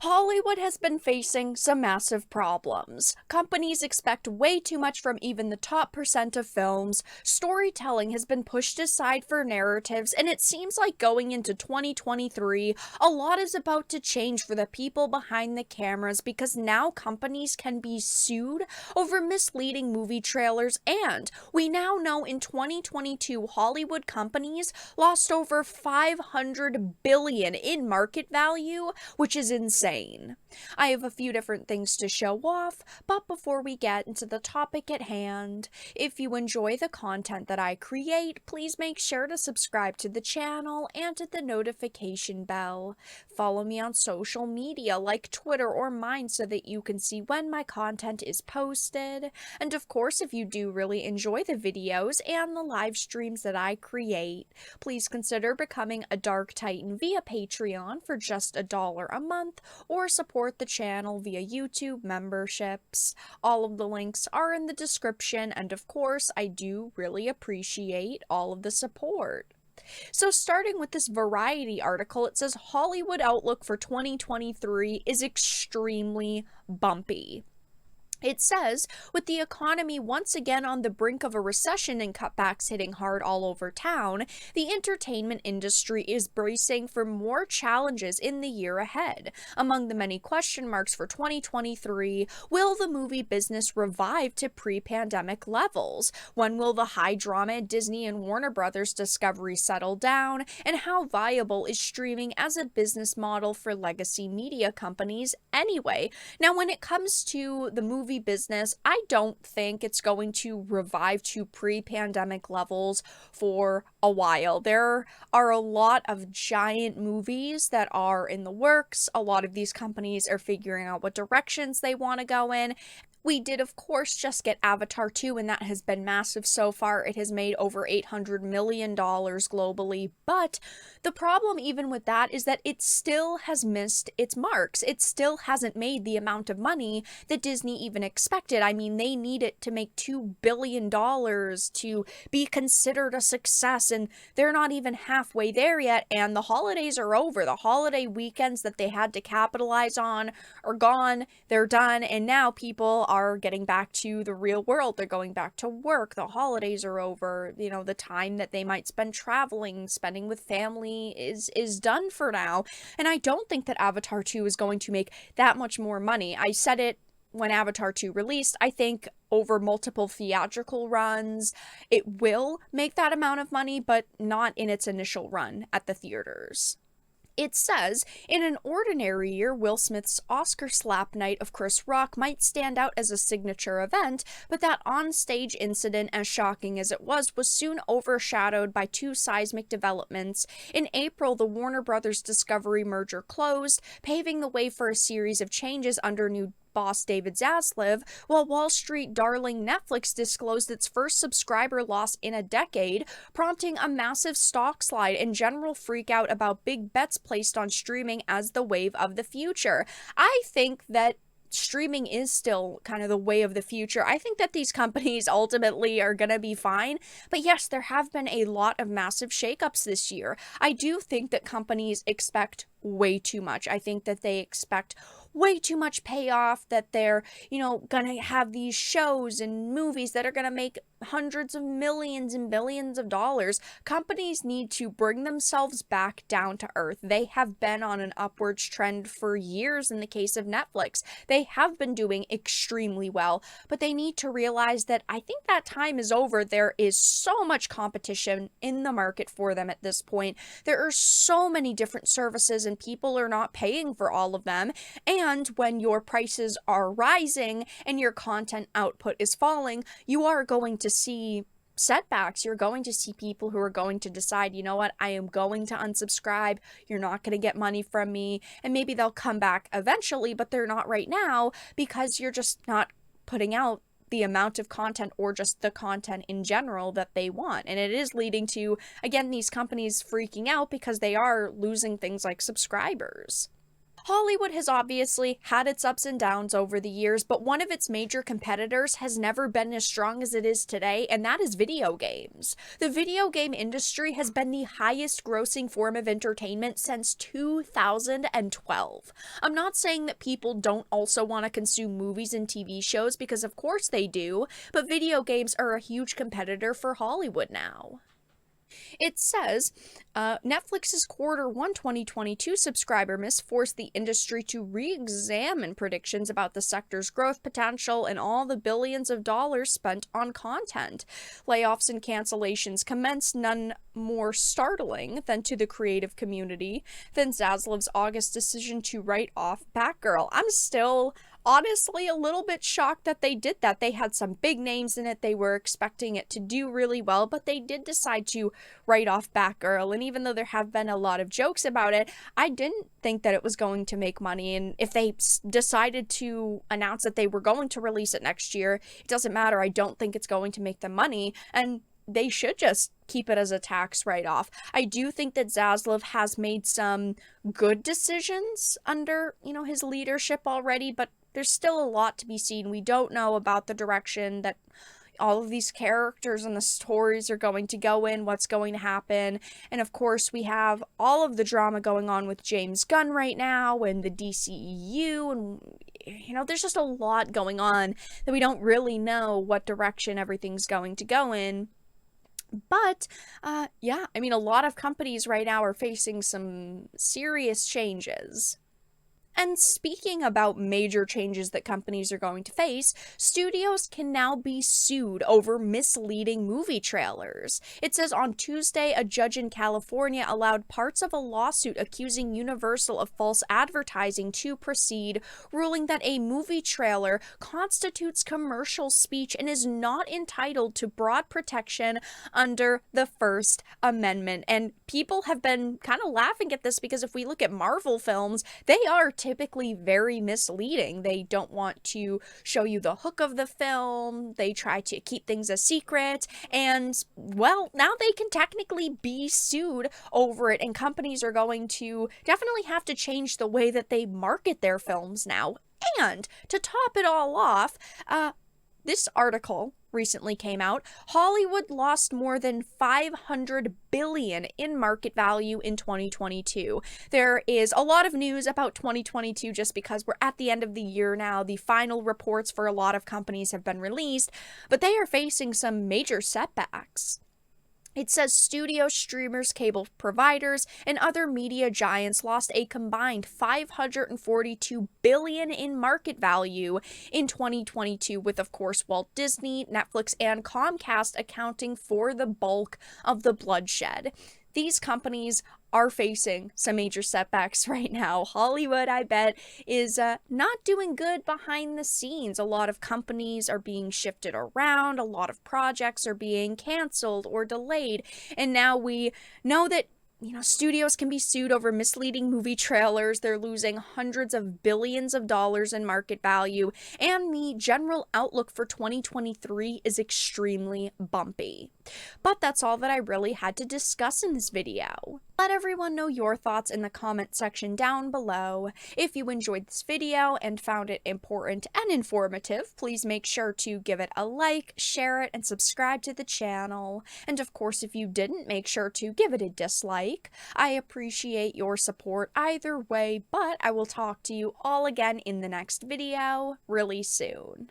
Hollywood has been facing some massive problems. Companies expect way too much from even the top percent of films, storytelling has been pushed aside for narratives, and it seems like going into 2023, a lot is about to change for the people behind the cameras because now companies can be sued over misleading movie trailers, and we now know in 2022, Hollywood companies lost over 500 billion in market value, which is insane. I have a few different things to show off, but before we get into the topic at hand, if you enjoy the content that I create, please make sure to subscribe to the channel and hit the notification bell. Follow me on social media like Twitter or mine so that you can see when my content is posted. And of course, if you do really enjoy the videos and the live streams that I create, please consider becoming a Dark Titan via Patreon for just $1 a month, or support the channel via YouTube memberships. All of the links are in the description, and of course, I do really appreciate all of the support. So starting with this Variety article, it says Hollywood outlook for 2023 is extremely bumpy. It says, with the economy once again on the brink of a recession and cutbacks hitting hard all over town, the entertainment industry is bracing for more challenges in the year ahead. Among the many question marks for 2023, will the movie business revive to pre-pandemic levels? When will the high drama at Disney and Warner Brothers Discovery settle down? And how viable is streaming as a business model for legacy media companies anyway? Now, when it comes to the movie business, I don't think it's going to revive to pre-pandemic levels for a while. There are a lot of giant movies that are in the works. A lot of these companies are figuring out what directions they want to go in. We did, of course, just get Avatar 2, and that has been massive so far. It has made over $800 million globally, but the problem even with that is that it still has missed its marks. It still hasn't made the amount of money that Disney even expected. I mean, they need it to make $2 billion to be considered a success, and they're not even halfway there yet, and the holidays are over. The holiday weekends that they had to capitalize on are gone. They're done, and now people are getting back to the real world. They're going back to work. The holidays are over. You know, the time that they might spend traveling, spending with family is done for now. And I don't think that Avatar 2 is going to make that much more money. I said it when Avatar 2 released. I think over multiple theatrical runs, it will make that amount of money, but not in its initial run at the theaters. It says, in an ordinary year, Will Smith's Oscar slap night of Chris Rock might stand out as a signature event, but that on-stage incident, as shocking as it was soon overshadowed by two seismic developments. In April, the Warner Brothers Discovery merger closed, paving the way for a series of changes under new boss David Zaslav, while Wall Street darling Netflix disclosed its first subscriber loss in a decade, prompting a massive stock slide and general freakout about big bets placed on streaming as the wave of the future. I think that streaming is still kind of the way of the future. I think that these companies ultimately are going to be fine. But yes, there have been a lot of massive shakeups this year. I do think that companies expect way too much. I think that they expect way too much payoff, that they're, gonna have these shows and movies that are gonna make hundreds of millions and billions of dollars. Companies need to bring themselves back down to earth. They have been on an upwards trend for years in the case of Netflix. They have been doing extremely well, but they need to realize that I think that time is over. There is so much competition in the market for them at this point. There are so many different services and people are not paying for all of them. And when your prices are rising and your content output is falling, you are going to see setbacks. You're going to see people who are going to decide, you know what, I am going to unsubscribe. You're not going to get money from me. And maybe they'll come back eventually, but they're not right now because you're just not putting out the amount of content or just the content in general that they want. And it is leading to, again, these companies freaking out because they are losing things like subscribers. Hollywood has obviously had its ups and downs over the years, but one of its major competitors has never been as strong as it is today, and that is video games. The video game industry has been the highest grossing form of entertainment since 2012. I'm not saying that people don't also want to consume movies and TV shows, because of course they do, but video games are a huge competitor for Hollywood now. It says Netflix's Q1 2022 subscriber miss forced the industry to re-examine predictions about the sector's growth potential and all the billions of dollars spent on content. Layoffs and cancellations commenced, none more startling than to the creative community than Zaslav's August decision to write off Batgirl. I'm still honestly a little bit shocked that they did that. They had some big names in it. They were expecting it to do really well, but they did decide to write off Batgirl. And even though there have been a lot of jokes about it, I didn't think that it was going to make money. And if they decided to announce that they were going to release it next year, it doesn't matter. I don't think it's going to make them money. And they should just keep it as a tax write-off. I do think that Zaslav has made some good decisions under, his leadership already, but there's still a lot to be seen. We don't know about the direction that all of these characters and the stories are going to go in, what's going to happen. And of course, we have all of the drama going on with James Gunn right now and the DCEU, and there's just a lot going on that we don't really know what direction everything's going to go in. But, a lot of companies right now are facing some serious changes. And speaking about major changes that companies are going to face, studios can now be sued over misleading movie trailers. It says on Tuesday, a judge in California allowed parts of a lawsuit accusing Universal of false advertising to proceed, ruling that a movie trailer constitutes commercial speech and is not entitled to broad protection under the First Amendment. And people have been kind of laughing at this because if we look at Marvel films, they are typically very misleading. They don't want to show you the hook of the film. They try to keep things a secret. And, well, now they can technically be sued over it. And companies are going to definitely have to change the way that they market their films now. And to top it all off, this article recently came out. Hollywood lost more than $500 billion in market value in 2022. There is a lot of news about 2022 just because we're at the end of the year now. The final reports for a lot of companies have been released, but they are facing some major setbacks. It says studios, streamers, cable providers, and other media giants lost a combined $542 billion in market value in 2022, with, of course, Walt Disney, Netflix, and Comcast accounting for the bulk of the bloodshed. These companies are facing some major setbacks right now. Hollywood, I bet, is not doing good behind the scenes. A lot of companies are being shifted around. A lot of projects are being canceled or delayed. And now we know that studios can be sued over misleading movie trailers. They're losing hundreds of billions of dollars in market value. And the general outlook for 2023 is extremely bumpy. But that's all that I really had to discuss in this video. Let everyone know your thoughts in the comment section down below. If you enjoyed this video and found it important and informative, please make sure to give it a like, share it, and subscribe to the channel. And of course, if you didn't, make sure to give it a dislike. I appreciate your support either way, but I will talk to you all again in the next video really soon.